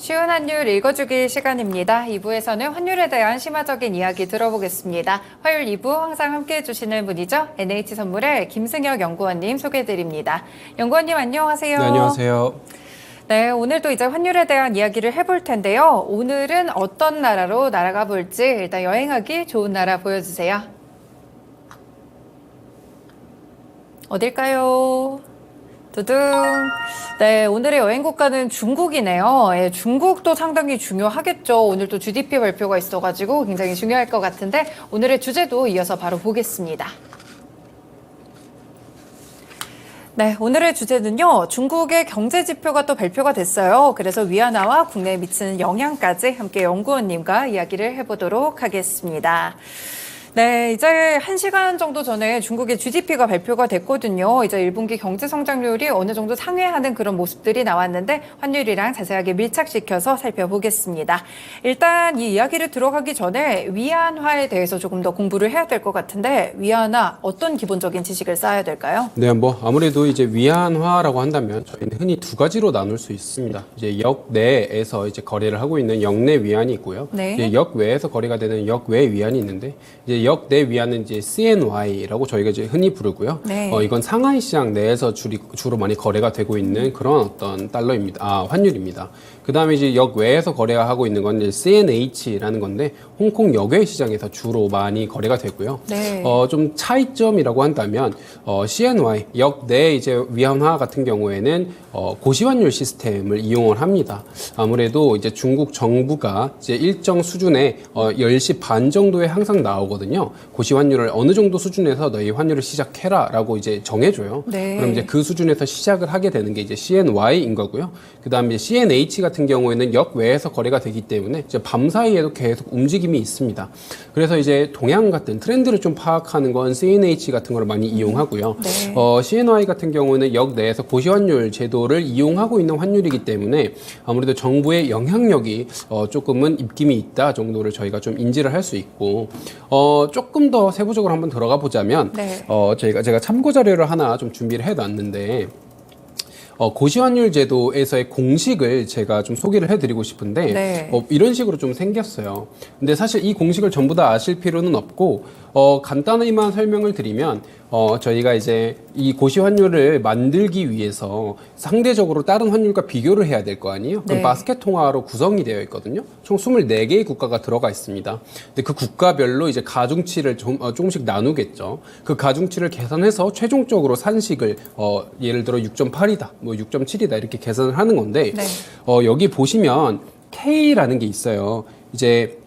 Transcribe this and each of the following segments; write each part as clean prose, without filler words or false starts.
쉬운 환율 읽어주기 시간입니다. 2부에서는 환율에 대한 심화적인 이야기 들어보겠습니다. 화요일 2부 항상 함께해 주시는 분이죠. NH선물의 김승혁 연구원님 소개해드립니다. 연구원님 안녕하세요. 네, 안녕하세요. 네, 오늘도 이제 환율에 대한 이야기를 해볼 텐데요. 오늘은 어떤 나라로 날아가 볼지 일단 여행하기 좋은 나라 보여주세요. 어딜까요? 두둥. 네, 오늘의 여행 국가는 중국이네요. 예, 중국도 상당히 중요하겠죠. 오늘 또 GDP 발표가 있어가지고 굉장히 중요할 것 같은데 오늘의 주제도 이어서 바로 보겠습니다. 네, 오늘의 주제는요. 중국의 경제 지표가 또 발표가 됐어요. 그래서 위안화와 국내에 미치는 영향까지 함께 연구원님과 이야기를 해보도록 하겠습니다. 네, 이제 1시간 정도 전에 중국의 GDP가 발표가 됐거든요. 이제 1분기 경제 성장률이 어느 정도 상회하는 그런 모습들이 나왔는데 환율이랑 자세하게 밀착시켜서 살펴보겠습니다. 일단 이 이야기를 들어가기 전에 위안화에 대해서 조금 더 공부를 해야 될 것 같은데 위안화 어떤 기본적인 지식을 쌓아야 될까요? 네, 아무래도 이제 위안화라고 한다면 저희는 흔히 두 가지로 나눌 수 있습니다. 이제 역내에서 이제 거래를 하고 있는 역내 위안이 있고요. 네. 이제 역외에서 거래가 되는 역외 위안이 있는데 이제 역내 위안은 이제 CNY라고 저희가 이제 흔히 부르고요. 네. 이건 상하이 시장 내에서 주로 많이 거래가 되고 있는 그런 어떤 환율입니다. 그 다음에 이제 역외에서 거래가 하고 있는 건 이제 CNH라는 건데 홍콩 역외 시장에서 주로 많이 거래가 되고요. 네. 좀 차이점이라고 한다면 CNY 역내 이제 위안화 같은 경우에는 고시환율 시스템을 이용을 합니다. 아무래도 이제 중국 정부가 이제 일정 수준의 10시 반 정도에 항상 나오거든요. 고시환율을 어느 정도 수준에서 너희 환율을 시작해라라고 이제 정해줘요. 네. 그럼 이제 그 수준에서 시작을 하게 되는 게 이제 CNY인 거고요. 그다음에 CNH 같은 경우에는 역외에서 거래가 되기 때문에 이제 밤 사이에도 계속 움직임이 있습니다. 그래서 이제 동향 같은 트렌드를 좀 파악하는 건 CNH 같은 걸 많이 이용하고요. 네. CNY 같은 경우는 역내에서 고시환율 제도를 이용하고 있는 환율이기 때문에 아무래도 정부의 영향력이 조금은 입김이 있다 정도를 저희가 좀 인지를 할 수 있고 조금 더 세부적으로 한번 들어가 보자면 네. 제가 참고 자료를 하나 좀 준비를 해놨는데 고시환율 제도에서의 공식을 제가 좀 소개를 해드리고 싶은데 네. 이런 식으로 좀 생겼어요. 근데 사실 이 공식을 전부 다 아실 필요는 없고 간단히만 설명을 드리면 저희가 이제 이 고시환율을 만들기 위해서 상대적으로 다른 환율과 비교를 해야 될 거 아니에요? 그럼 네. 바스켓 통화로 구성이 되어 있거든요. 총 24개의 국가가 들어가 있습니다. 근데 그 국가별로 이제 가중치를 조금씩 나누겠죠. 그 가중치를 계산해서 최종적으로 산식을 예를 들어 6.8이다, 뭐 6.7이다 이렇게 계산을 하는 건데 네. 여기 보시면 K라는 게 있어요. 이제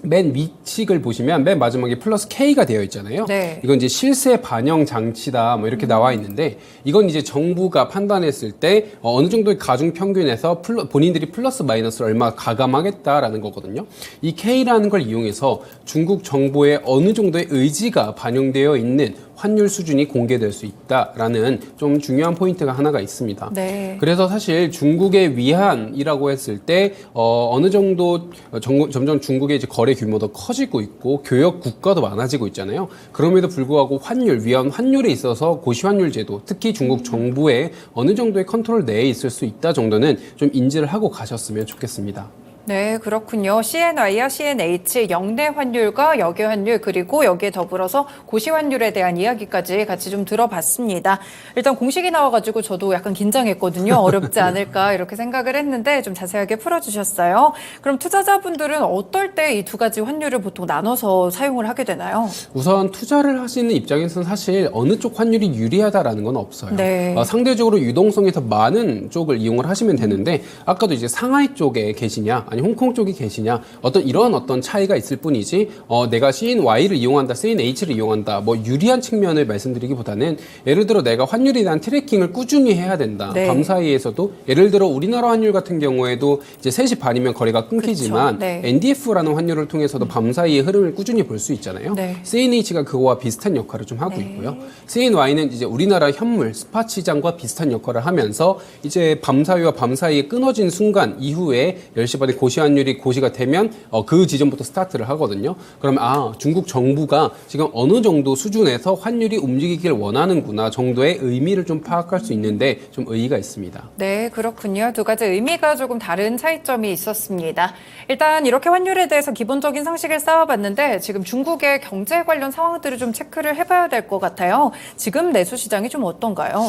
맨 위측을 보시면 맨 마지막에 플러스 K가 되어 있잖아요. 네. 이건 이제 실세 반영 장치다 뭐 이렇게 나와 있는데 이건 이제 정부가 판단했을 때 어느 정도의 가중 평균에서 본인들이 플러스 마이너스를 얼마 가감하겠다라는 거거든요. 이 K라는 걸 이용해서 중국 정부의 어느 정도의 의지가 반영되어 있는 환율 수준이 공개될 수 있다라는 좀 중요한 포인트가 하나가 있습니다. 네. 그래서 사실 중국의 위안이라고 했을 때 어느 정도 점점 중국의 이제 거래 규모도 커지고 있고 교역 국가도 많아지고 있잖아요. 그럼에도 불구하고 위안 환율에 있어서 고시환율 제도, 특히 중국 정부의 어느 정도의 컨트롤 내에 있을 수 있다 정도는 좀 인지를 하고 가셨으면 좋겠습니다. 네, 그렇군요. CNY와 CNH, 역내 환율과 역외 환율, 그리고 여기에 더불어서 고시 환율에 대한 이야기까지 같이 좀 들어봤습니다. 일단 공식이 나와가지고 저도 약간 긴장했거든요. 어렵지 않을까 이렇게 생각을 했는데 좀 자세하게 풀어주셨어요. 그럼 투자자분들은 어떨 때 이 두 가지 환율을 보통 나눠서 사용을 하게 되나요? 우선 투자를 하시는 입장에서는 사실 어느 쪽 환율이 유리하다라는 건 없어요. 네. 상대적으로 유동성이 더 많은 쪽을 이용을 하시면 되는데 아까도 이제 상하이 쪽에 계시냐 아니 홍콩 쪽이 계시냐 어떤 차이가 있을 뿐이지 내가 CNY를 이용한다, CNH를 이용한다 뭐 유리한 측면을 말씀드리기보다는 예를 들어 내가 환율에 대한 트래킹을 꾸준히 해야 된다. 네. 밤 사이에서도 예를 들어 우리나라 환율 같은 경우에도 이제 3시 반이면 거래가 끊기지만 네. NDF라는 환율을 통해서도 밤 사이의 흐름을 꾸준히 볼 수 있잖아요. 네. CNH가 그거와 비슷한 역할을 좀 하고 네. 있고요. CNY는 이제 우리나라 현물 스팟 시장과 비슷한 역할을 하면서 이제 밤 사이와 밤 사이에 끊어진 순간 이후에 10시 반에 고시 환율이 고시가 되면 그 지점부터 스타트를 하거든요. 그러면 중국 정부가 지금 어느 정도 수준에서 환율이 움직이길 원하는구나 정도의 의미를 좀 파악할 수 있는데 좀 의의가 있습니다. 네, 그렇군요. 두 가지 의미가 조금 다른 차이점이 있었습니다. 일단 이렇게 환율에 대해서 기본적인 상식을 쌓아봤는데 지금 중국의 경제 관련 상황들을 좀 체크를 해봐야 될 것 같아요. 지금 내수 시장이 좀 어떤가요?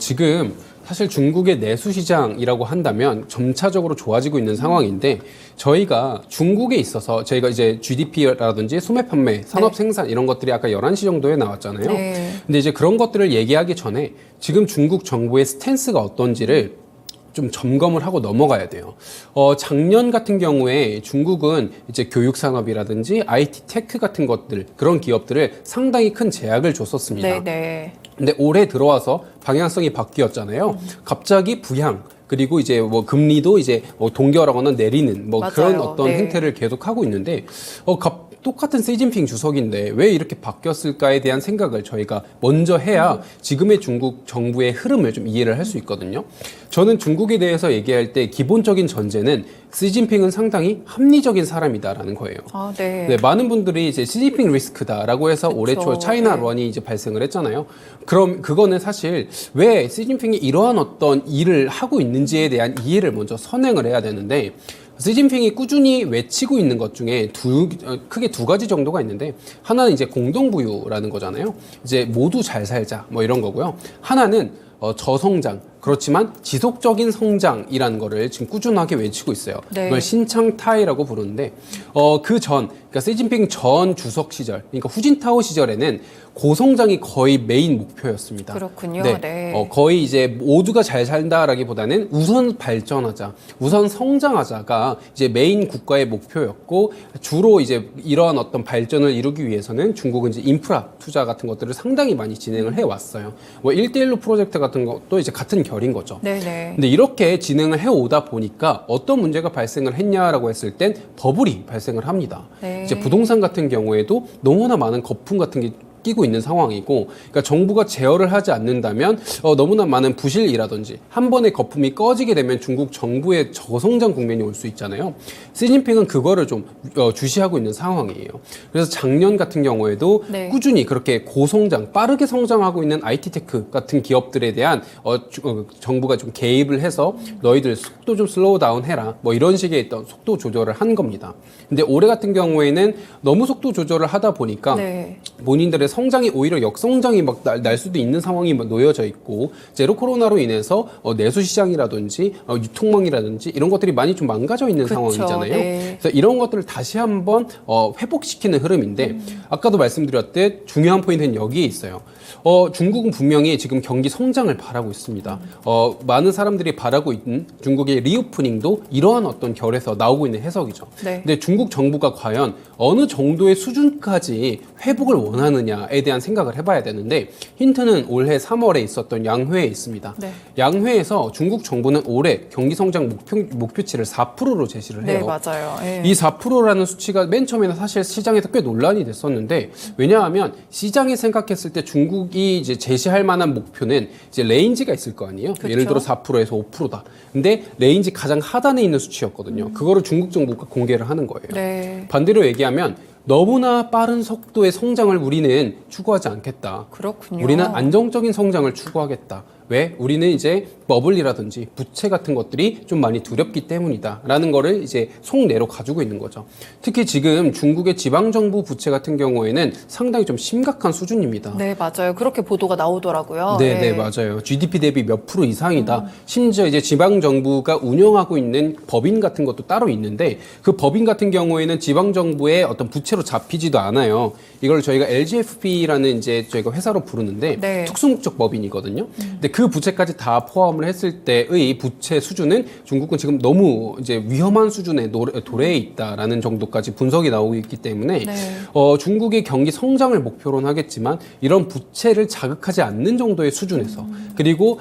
지금 사실 중국의 내수 시장이라고 한다면 점차적으로 좋아지고 있는 상황인데 저희가 중국에 있어서 저희가 이제 GDP라든지 소매 판매, 산업 생산 이런 것들이 아까 11시 정도에 나왔잖아요. 네. 근데 이제 그런 것들을 얘기하기 전에 지금 중국 정부의 스탠스가 어떤지를 좀 점검을 하고 넘어가야 돼요. 작년 같은 경우에 중국은 이제 교육 산업이라든지 IT 테크 같은 것들 그런 기업들을 상당히 큰 제약을 줬었습니다. 네, 네. 근데 올해 들어와서 방향성이 바뀌었잖아요. 갑자기 부양 그리고 이제 뭐 금리도 이제 동결하거나 내리는 뭐 맞아요. 그런 어떤 네. 행태를 계속 하고 있는데 똑같은 시진핑 주석인데 왜 이렇게 바뀌었을까에 대한 생각을 저희가 먼저 해야 지금의 중국 정부의 흐름을 좀 이해를 할 수 있거든요. 저는 중국에 대해서 얘기할 때 기본적인 전제는 시진핑은 상당히 합리적인 사람이다라는 거예요. 네. 네, 많은 분들이 이제 시진핑 리스크다라고 해서 그쵸. 올해 초 차이나 네. 런이 이제 발생을 했잖아요. 그럼 그거는 사실 왜 시진핑이 이러한 어떤 일을 하고 있는지에 대한 이해를 먼저 선행을 해야 되는데 시진핑이 꾸준히 외치고 있는 것 중에 크게 두 가지 정도가 있는데 하나는 이제 공동부유라는 거잖아요. 이제 모두 잘 살자 뭐 이런 거고요. 하나는 저성장 그렇지만 지속적인 성장이라는 거를 지금 꾸준하게 외치고 있어요. 네. 이걸 신창타이라고 부르는데 그러니까 시진핑 전 주석 시절, 그러니까 후진타오 시절에는 고성장이 거의 메인 목표였습니다. 그렇군요. 네. 네. 거의 이제 모두가 잘 산다라기보다는 우선 발전하자, 우선 성장하자가 이제 메인 국가의 목표였고 주로 이제 이러한 어떤 발전을 이루기 위해서는 중국은 이제 인프라 투자 같은 것들을 상당히 많이 진행을 해 왔어요. 뭐 1대1로 프로젝트 같은 것도 이제 같은 결인 거죠. 네네. 근데 이렇게 진행을 해오다 보니까 어떤 문제가 발생을 했냐라고 했을 땐 버블이 발생을 합니다. 네. 이제 부동산 같은 경우에도 너무나 많은 거품 같은 게 끼고 있는 상황이고, 그러니까 정부가 제어를 하지 않는다면 너무나 많은 부실이라든지 한 번에 거품이 꺼지게 되면 중국 정부의 저성장 국면이 올 수 있잖아요. 시진핑은 그거를 좀 주시하고 있는 상황이에요. 그래서 작년 같은 경우에도 네. 꾸준히 그렇게 고성장, 빠르게 성장하고 있는 IT 테크 같은 기업들에 대한 정부가 좀 개입을 해서 너희들 속도 좀 슬로우 다운 해라. 뭐 이런 식의 어떤 속도 조절을 한 겁니다. 근데 올해 같은 경우에는 너무 속도 조절을 하다 보니까 네. 본인들의 성장이 오히려 역성장이 막 날 수도 있는 상황이 막 놓여져 있고, 제로 코로나로 인해서 내수 시장이라든지 유통망이라든지 이런 것들이 많이 좀 망가져 있는 그쵸, 상황이잖아요. 네. 그래서 이런 것들을 다시 한번 회복시키는 흐름인데 아까도 말씀드렸듯 중요한 포인트는 여기에 있어요. 중국은 분명히 지금 경기 성장을 바라고 있습니다. 많은 사람들이 바라고 있는 중국의 리오프닝도 이러한 어떤 결에서 나오고 있는 해석이죠. 네. 근데 중국 정부가 과연 어느 정도의 수준까지 회복을 원하느냐에 대한 생각을 해봐야 되는데, 힌트는 올해 3월에 있었던 양회에 있습니다. 네. 양회에서 중국 정부는 올해 경기 성장 목표치를 4%로 제시를 해요. 네, 맞아요. 예. 이 4%라는 수치가 맨 처음에는 사실 시장에서 꽤 논란이 됐었는데, 왜냐하면 시장이 생각했을 때 중국이 이제 제시할 만한 목표는 이제 레인지가 있을 거 아니에요. 그쵸. 예를 들어 4%에서 5%다. 근데 레인지 가장 하단에 있는 수치였거든요. 그거를 중국 정부가 공개를 하는 거예요. 네. 반대로 얘기하면 너무나 빠른 속도의 성장을 우리는 추구하지 않겠다. 그렇군요. 우리는 안정적인 성장을 추구하겠다. 왜? 우리는 이제 버블이라든지 부채 같은 것들이 좀 많이 두렵기 때문이다. 라는 거를 이제 속내로 가지고 있는 거죠. 특히 지금 중국의 지방정부 부채 같은 경우에는 상당히 좀 심각한 수준입니다. 네, 맞아요. 그렇게 보도가 나오더라고요. 네, 예. 네, 맞아요. GDP 대비 몇 프로 이상이다. 심지어 이제 지방 정부가 운영하고 있는 법인 같은 것도 따로 있는데, 그 법인 같은 경우에는 지방 정부의 어떤 부채로 잡히지도 않아요. 이걸 저희가 LGFB라는 이제 저희가 회사로 부르는데 네. 특수목적 법인이거든요. 근데 그 부채까지 다 포함을 했을 때의 부채 수준은 중국은 지금 너무 이제 위험한 수준의 도래에 있다라는 정도까지 분석이 나오고 있기 때문에 네. 중국의 경기 성장을 목표로는 하겠지만 이런 부채를 자극하지 않는 정도의 수준에서, 그리고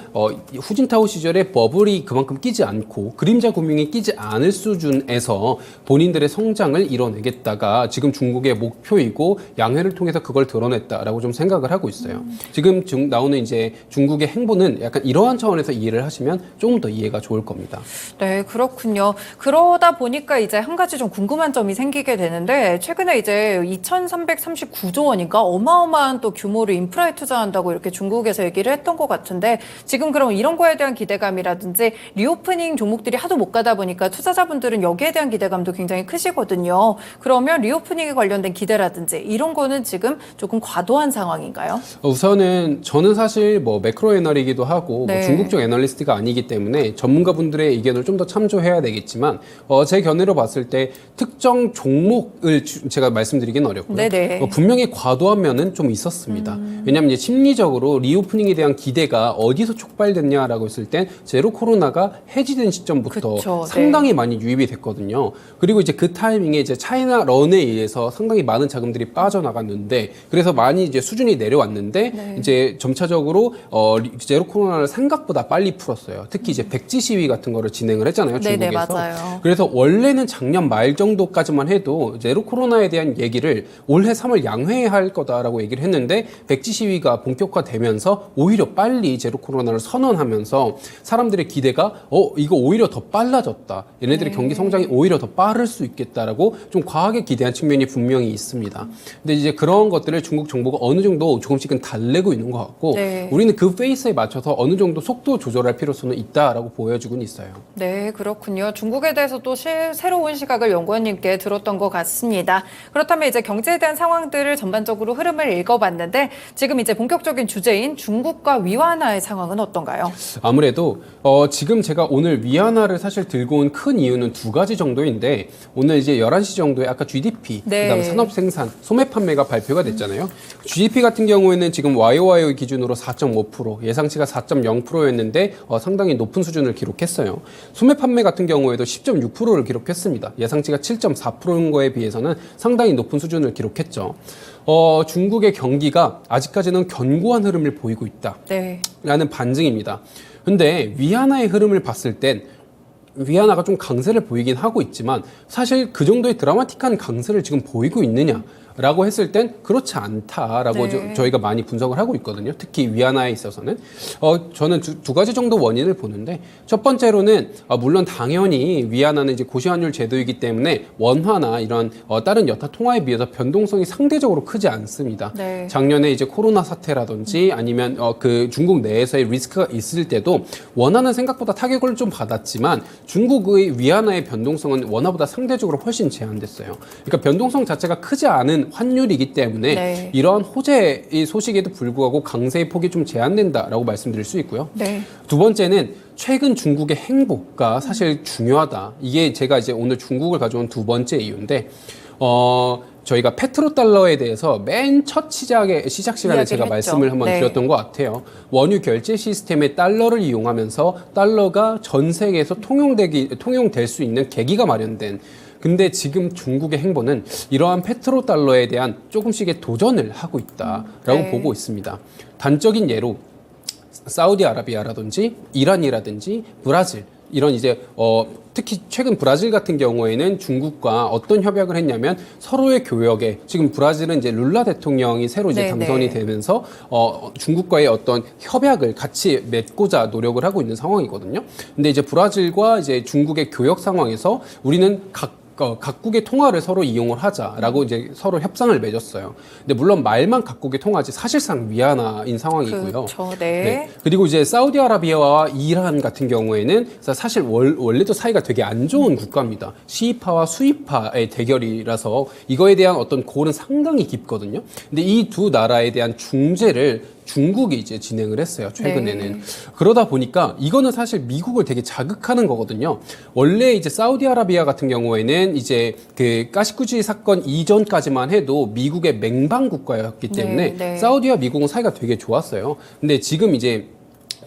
후진타오 시절에 버블이 그만큼 끼지 않고 그림자 금융이 끼지 않을 수준에서 본인들의 성장을 이뤄내겠다가 지금 중국의 목표이고 양회를 통해서 그걸 드러냈다라고 좀 생각을 하고 있어요. 지금 나오는 이제 중국의 행보는 거는 약간 이러한 차원에서 이해를 하시면 조금 더 이해가 좋을 겁니다. 네, 그렇군요. 그러다 보니까 이제 한 가지 좀 궁금한 점이 생기게 되는데 최근에 이제 2,339조 원인가 어마어마한 또 규모를 인프라에 투자한다고 이렇게 중국에서 얘기를 했던 것 같은데 지금 그럼 이런 거에 대한 기대감이라든지 리오프닝 종목들이 하도 못 가다 보니까 투자자분들은 여기에 대한 기대감도 굉장히 크시거든요. 그러면 리오프닝에 관련된 기대라든지 이런 거는 지금 조금 과도한 상황인가요? 우선은 저는 사실 뭐 매크로 애널이기도 하고 네. 뭐 중국 쪽 애널리스트가 아니기 때문에 전문가분들의 의견을 좀 더 참조해야 되겠지만 제 견해로 봤을 때 특정 종목을 제가 말씀드리긴 어렵고요. 네네. 분명히 과도한 면은 좀 있었습니다. 왜냐하면 이제 심리적으로 리오프닝에 대한 기대가 어디서 촉발됐냐라고 했을 땐 제로 코로나가 해지된 시점부터 그쵸, 상당히 많이 유입이 됐거든요. 그리고 이제 그 타이밍에 이제 차이나 런에 의해서 상당히 많은 자금들이 빠져나갔는데 그래서 많이 이제 수준이 내려왔는데 이제 점차적으로 제로 코로나를 생각보다 빨리 풀었어요. 특히 이제 백지 시위 같은 거를 진행을 했잖아요. 네네, 중국에서. 맞아요. 그래서 원래는 작년 말 정도까지만 해도 제로 코로나에 대한 얘기를 올해 3월 양회할 거다라고 얘기를 했는데 백지 시위가 본격화되면서 오히려 빨리 제로 코로나를 선언하면서 사람들의 기대가 이거 오히려 더 빨라졌다. 얘네들의 경기 성장이 오히려 더 빠를 수 있겠다라고 좀 과하게 기대한 측면이 분명히 있습니다. 근데 이제 그런 것들을 중국 정부가 어느 정도 조금씩은 달래고 있는 것 같고 네. 우리는 그 페이스에 맞춰서 어느 정도 속도 조절할 필요성은 있다라고 보여주곤 있어요. 네, 그렇군요. 중국에 대해서 또 새로운 시각을 연구원님께 들었던 것 같습니다. 그렇다면 이제 경제에 대한 상황들을 전반적으로 흐름을 읽어봤는데 지금 이제 본격적인 주제인 중국과 위안화의 상황은 어떤가요? 아무래도 지금 제가 오늘 위안화를 사실 들고 온 큰 이유는 두 가지 정도인데 오늘 이제 11시 정도에 아까 GDP, 네. 그다음에 산업 생산, 소매 판매가 발표가 됐잖아요. GDP 같은 경우에는 지금 YOY 기준으로 4.5%, 예상치가 4.0%였는데 상당히 높은 수준을 기록했어요. 소매 판매 같은 경우에도 10.6%를 기록했습니다. 예상치가 7.4%인 거에 비해서는 상당히 높은 수준을 기록했죠. 중국의 경기가 아직까지는 견고한 흐름을 보이고 있다. 네. 라는 반증입니다. 근데 위안화의 흐름을 봤을 땐 위안화가 좀 강세를 보이긴 하고 있지만 사실 그 정도의 드라마틱한 강세를 지금 보이고 있느냐라고 했을 땐 그렇지 않다라고 네. 저희가 많이 분석을 하고 있거든요. 특히 위안화에 있어서는 저는 두 가지 정도 원인을 보는데 첫 번째로는 물론 당연히 위안화는 이제 고시환율 제도이기 때문에 원화나 이런 다른 여타 통화에 비해서 변동성이 상대적으로 크지 않습니다. 네. 작년에 이제 코로나 사태라든지 아니면 그 중국 내에서의 리스크가 있을 때도 원화는 생각보다 타격을 좀 받았지만 중국의 위안화의 변동성은 원화보다 상대적으로 훨씬 제한됐어요. 그러니까 변동성 자체가 크지 않은 환율이기 때문에 네. 이러한 호재의 소식에도 불구하고 강세의 폭이 좀 제한된다라고 말씀드릴 수 있고요. 네. 두 번째는 최근 중국의 행보가 사실 중요하다. 이게 제가 이제 오늘 중국을 가져온 두 번째 이유인데 저희가 페트로달러에 대해서 맨 첫 시작 시간에 제가 했죠. 말씀을 한번 네. 드렸던 것 같아요. 원유 결제 시스템의 달러를 이용하면서 달러가 전 세계에서 통용될 수 있는 계기가 마련된. 근데 지금 중국의 행보는 이러한 페트로달러에 대한 조금씩의 도전을 하고 있다라고 네. 보고 있습니다. 단적인 예로 사우디아라비아라든지 이란이라든지 브라질 이런 이제 특히 최근 브라질 같은 경우에는 중국과 어떤 협약을 했냐면 서로의 교역에 지금 브라질은 이제 룰라 대통령이 새로 이제 네네. 당선이 되면서 중국과의 어떤 협약을 같이 맺고자 노력을 하고 있는 상황이거든요. 근데 이제 브라질과 이제 중국의 교역 상황에서 우리는 각국의 통화를 서로 이용을 하자라고 이제 서로 협상을 맺었어요. 근데 물론 말만 각국의 통화지 사실상 위안화인 상황이고요. 그렇죠. 네. 네. 그리고 이제 사우디아라비아와 이란 같은 경우에는 사실 원래도 사이가 되게 안 좋은 국가입니다. 시이파와 수이파의 대결이라서 이거에 대한 어떤 골은 상당히 깊거든요. 근데 이 두 나라에 대한 중재를 중국이 이제 진행을 했어요. 최근에는. 네. 그러다 보니까 이거는 사실 미국을 되게 자극하는 거거든요. 원래 이제 사우디아라비아 같은 경우에는 이제 그 까시쿠지 사건 이전까지만 해도 미국의 맹방 국가였기 때문에 네, 네. 사우디와 미국은 사이가 되게 좋았어요. 근데 지금 이제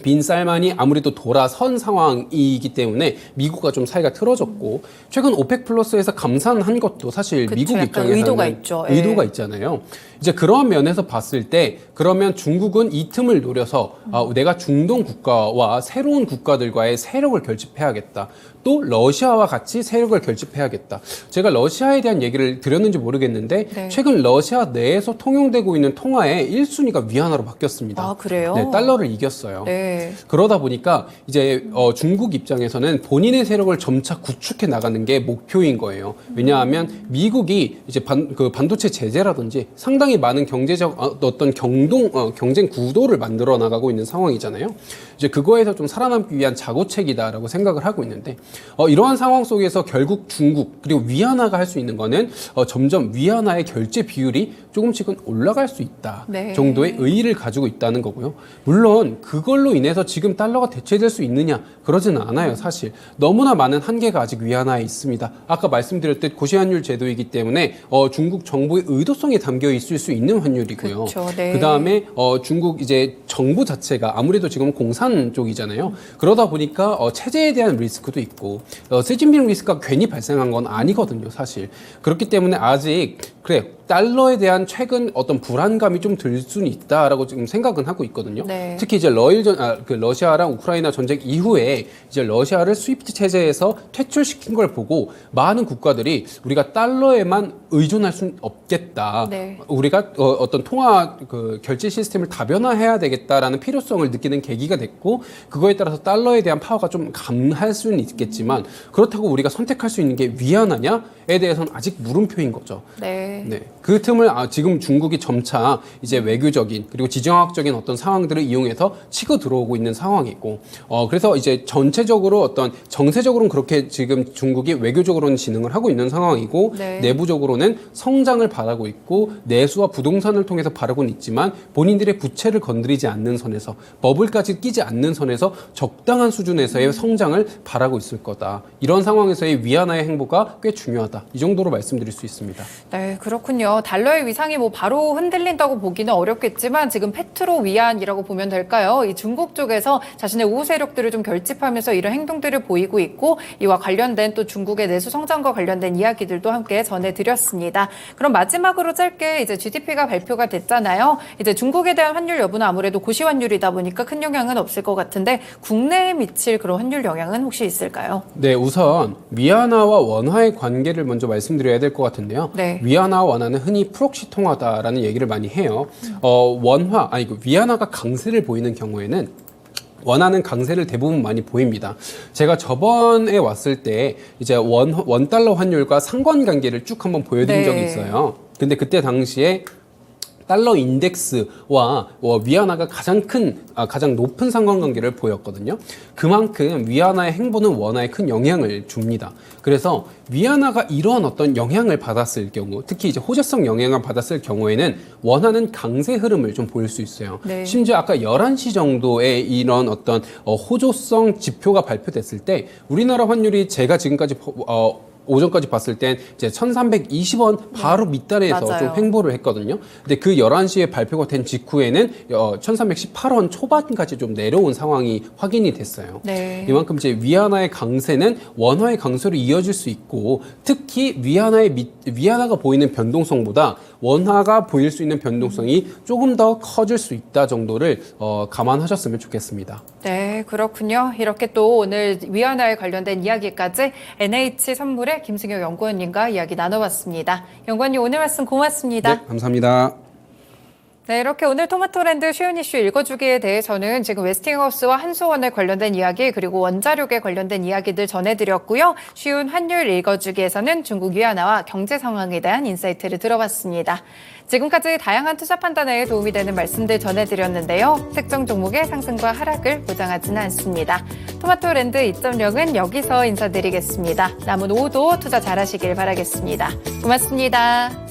빈 살만이 아무래도 돌아선 상황이기 때문에 미국과 좀 사이가 틀어졌고 최근 오펙 플러스에서 감산한 것도 사실 그쵸, 미국 약간 입장에서는 의도가 있죠. 예. 의도가 있잖아요. 이제 그런 면에서 봤을 때 그러면 중국은 이 틈을 노려서 내가 중동 국가와 새로운 국가들과의 세력을 결집해야겠다. 또 러시아와 같이 세력을 결집해야겠다. 제가 러시아에 대한 얘기를 드렸는지 모르겠는데 네. 최근 러시아 내에서 통용되고 있는 통화의 1순위가 위안화로 바뀌었습니다. 아, 그래요? 네, 달러를 이겼어요. 네. 그러다 보니까 이제 중국 입장에서는 본인의 세력을 점차 구축해 나가는 게 목표인 거예요. 왜냐하면 미국이 이제 반도체 제재라든지 상당히 많은 경제적 어떤 경쟁 구도를 만들어 나가고 있는 상황이잖아요. 이제 그거에서 좀 살아남기 위한 자구책이다라고 생각을 하고 있는데 이러한 상황 속에서 결국 중국 그리고 위안화가 할 수 있는 거는 점점 위안화의 결제 비율이 조금씩은 올라갈 수 있다 네. 정도의 의의를 가지고 있다는 거고요. 물론 그걸로 인해서 지금 달러가 대체될 수 있느냐 그러지는 않아요. 사실 너무나 많은 한계가 아직 위안화에 있습니다. 아까 말씀드렸듯 고시환율 제도이기 때문에 중국 정부의 의도성이 담겨 있을 수 있는 환율이고요. 그렇죠. 네. 그다음에 중국 이제 정부 자체가 아무래도 지금 공산 쪽이잖아요. 그러다 보니까 체제에 대한 리스크도 있고 시진핑 리스크가 괜히 발생한 건 아니거든요. 사실 그렇기 때문에 아직 그래 달러에 대한 최근 어떤 불안감이 좀 들 수는 있다라고 지금 생각은 하고 있거든요. 네. 특히 이제 러시아랑 우크라이나 전쟁 이후에 이제 러시아를 스위프트 체제에서 퇴출시킨 걸 보고 많은 국가들이 우리가 달러에만 의존할 수는 없겠다. 네. 우리가 어떤 통화 결제 시스템을 다변화해야 되겠다라는 필요성을 느끼는 계기가 됐고 그거에 따라서 달러에 대한 파워가 좀 감할 수는 있겠지만 그렇다고 우리가 선택할 수 있는 게 위안화냐에 대해서는 아직 물음표인 거죠. 네. 네. 그 틈을 지금 중국이 점차 이제 외교적인 그리고 지정학적인 어떤 상황들을 이용해서 치고 들어오고 있는 상황이고 그래서 이제 전체적으로 어떤 정세적으로는 그렇게 지금 중국이 외교적으로는 진행을 하고 있는 상황이고 네. 내부적으로는 성장을 바라고 있고 내수와 부동산을 통해서 바라고는 있지만 본인들의 부채를 건드리지 않는 선에서 버블까지 끼지 않는 선에서 적당한 수준에서의 성장을 바라고 있을 거다. 이런 상황에서의 위안화의 행보가 꽤 중요하다. 이 정도로 말씀드릴 수 있습니다. 네, 그렇군요. 달러의 위상이 뭐 바로 흔들린다고 보기는 어렵겠지만 지금 페트로 위안이라고 보면 될까요? 이 중국 쪽에서 자신의 우호 세력들을 좀 결집하면서 이런 행동들을 보이고 있고 이와 관련된 또 중국의 내수 성장과 관련된 이야기들도 함께 전해드렸습니다. 그럼 마지막으로 짧게 이제 GDP가 발표가 됐잖아요. 이제 중국에 대한 환율 여부는 아무래도 고시환율이다 보니까 큰 영향은 없을 것 같은데 국내에 미칠 그런 환율 영향은 혹시 있을까요? 네, 우선 위안화와 원화의 관계를 먼저 말씀드려야 될 것 같은데요. 네. 위안화 원화는 흔히 프록시 통화다라는 얘기를 많이 해요. 위안화가 강세를 보이는 경우에는 원화는 강세를 대부분 많이 보입니다. 제가 저번에 왔을 때 이제 원 달러 환율과 상관관계를 쭉 한번 보여드린 네. 적이 있어요. 근데 그때 당시에 달러 인덱스와 위안화가 가장 높은 상관관계를 보였거든요. 그만큼 위안화의 행보는 원화에 큰 영향을 줍니다. 그래서 위안화가 이러한 어떤 영향을 받았을 경우, 특히 이제 호재성 영향을 받았을 경우에는 원화는 강세 흐름을 좀 보일 수 있어요. 네. 심지어 아까 11시 정도에 이런 어떤 호조성 지표가 발표됐을 때 우리나라 환율이 제가 지금까지 오전까지 봤을 땐 이제 1,320원 바로 밑단에서 맞아요. 좀 횡보를 했거든요. 근데 그 11시에 발표가 된 직후에는 1,318원 초반까지 좀 내려온 상황이 확인이 됐어요. 네. 이만큼 이제 위안화의 강세는 원화의 강세로 이어질 수 있고 특히 위안화가 보이는 변동성보다 원화가 보일 수 있는 변동성이 조금 더 커질 수 있다 정도를 감안하셨으면 좋겠습니다. 네, 그렇군요. 이렇게 또 오늘 위안화에 관련된 이야기까지 NH선물의 김승혁 연구원님과 이야기 나눠봤습니다. 연구원님 오늘 말씀 고맙습니다. 네, 감사합니다. 네, 이렇게 오늘 토마토랜드 쉬운 이슈 읽어주기에 대해서는 지금 웨스팅하우스와 한수원에 관련된 이야기 그리고 원자력에 관련된 이야기들 전해드렸고요. 쉬운 환율 읽어주기에서는 중국 위안화와 경제 상황에 대한 인사이트를 들어봤습니다. 지금까지 다양한 투자 판단에 도움이 되는 말씀들 전해드렸는데요. 특정 종목의 상승과 하락을 보장하지는 않습니다. 토마토랜드 2.0은 여기서 인사드리겠습니다. 남은 오후도 투자 잘하시길 바라겠습니다. 고맙습니다.